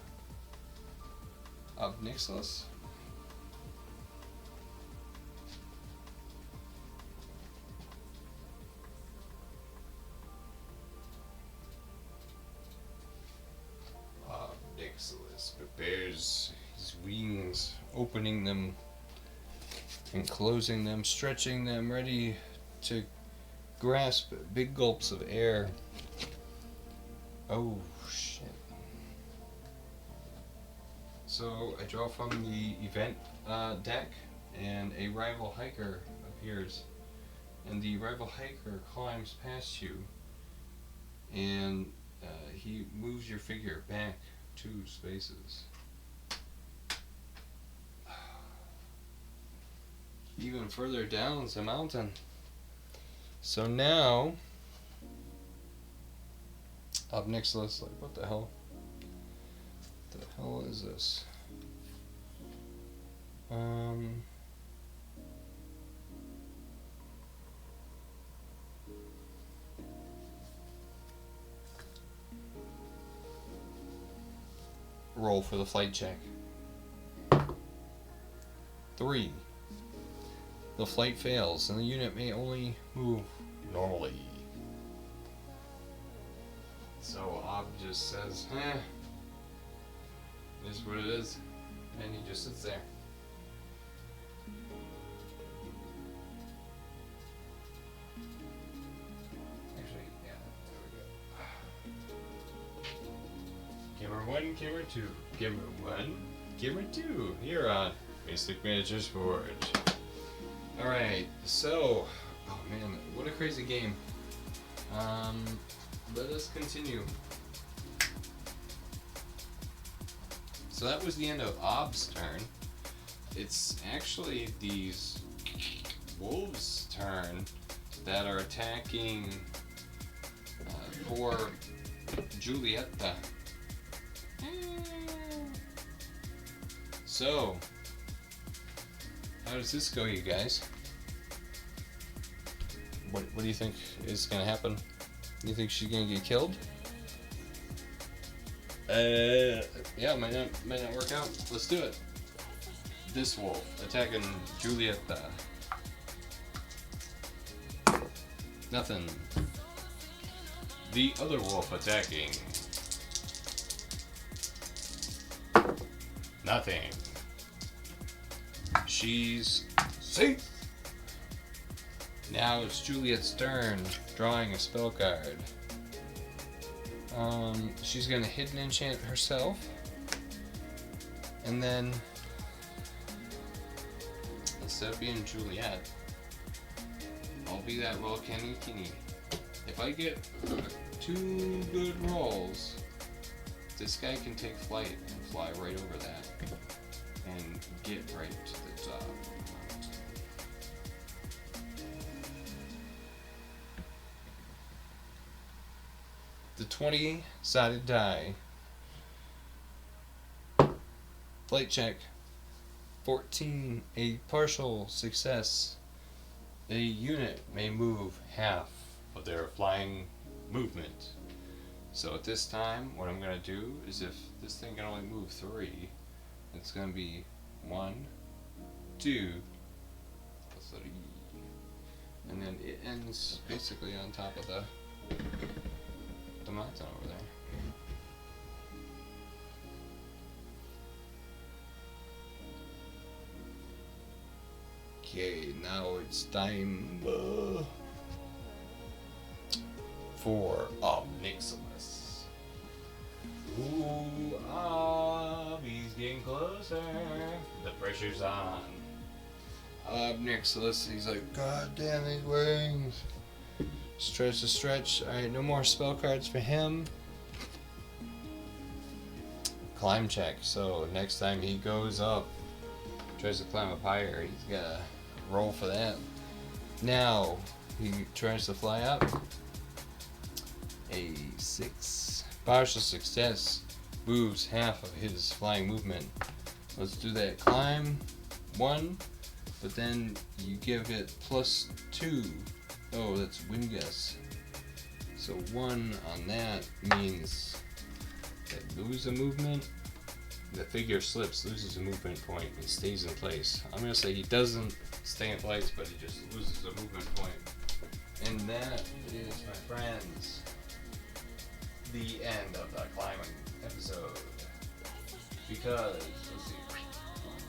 Speaker 1: Ob Nixilis. Ob Nixilis prepares his wings, opening them and closing them, stretching them, ready to grasp big gulps of air. Oh shit. So I draw from the event deck, and a rival hiker appears. And the rival hiker climbs past you, and he moves your figure back 2 spaces. Even further down is a mountain. So now, Ob Nixilis, like, what the hell? What the hell is this? Roll for the flight check. 3. The flight fails, and the unit may only move normally. So Ob just says, it is what it is, and he just sits there. Actually, yeah, there we go. Gamer 1, Gamer 2, Gamer 1, Gamer 2, here on Mystic Miniatures Forge. Alright, so, oh man, what a crazy game. Let us continue. So that was the end of Ob's turn. It's actually these wolves' turn that are attacking poor Juliette. So, how does this go, you guys? What do you think is gonna happen? You think she's gonna get killed? Yeah, might not work out. Let's do it. This wolf attacking Juliette. Nothing. The other wolf attacking. Nothing. She's safe. Now it's Juliette's turn, drawing a spell card. She's gonna hidden enchant herself, and then instead of being Juliette, I'll be that Volcanic. If I get 2 good rolls, this guy can take flight and fly right over that and get right to the top. The 20-sided die. Flight check. 14. A partial success. A unit may move half of their flying movement. So at this time, what I'm going to do is, if this thing can only move 3, it's going to be 1, 2, 3. And then it ends basically on top of the mountain over there. Okay, now it's time for Ob Nixilis. Ooh, he's getting closer. The pressure's on. Ob Nixilis, he's like, God damn these wings. Stretch to stretch. Alright, no more spell cards for him. Climb check. So next time he goes up, tries to climb up higher, he's gotta roll for that. Now he tries to fly up. A 6. Partial success. Moves half of his flying movement. Let's do that. Climb 1, but then you give it +2. Oh, that's wind guess. So 1 on that means that lose a movement. The figure slips, loses a movement point, and stays in place. I'm going to say he doesn't stay in place, but he just loses a movement point. And that is, my friends, the end of the climbing episode. Because, let's see,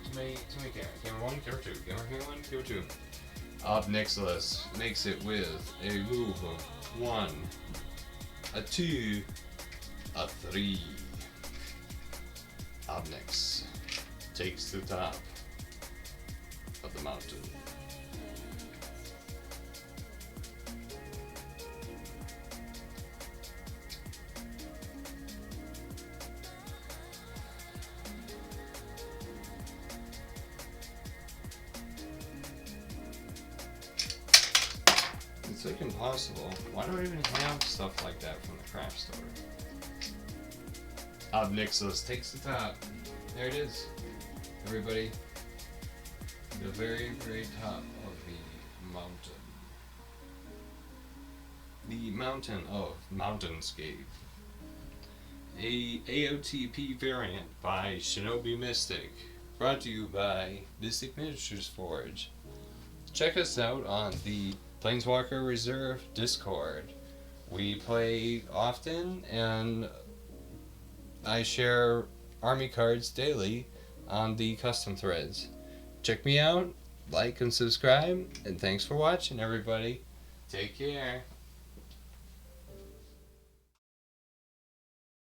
Speaker 1: too many camera. Camera 1, camera 2, camera 1, camera 2. Ob Nixilis makes it with a move of 1, a 2, a 3. Ob Nix takes the top of the mountain. It's like impossible. Why do I even have stuff like that from the craft store? Ob Nixilis takes the top. There it is. Everybody. The very, very top of the mountain. The mountain of Mountainscape. A AOTP variant by Shinobi Mystic. Brought to you by Mystic Miniatures Forge. Check us out on the Planeswalker Reserve Discord. We play often, and I share army cards daily on the custom threads. Check me out, like and subscribe, and thanks for watching, everybody. Take care.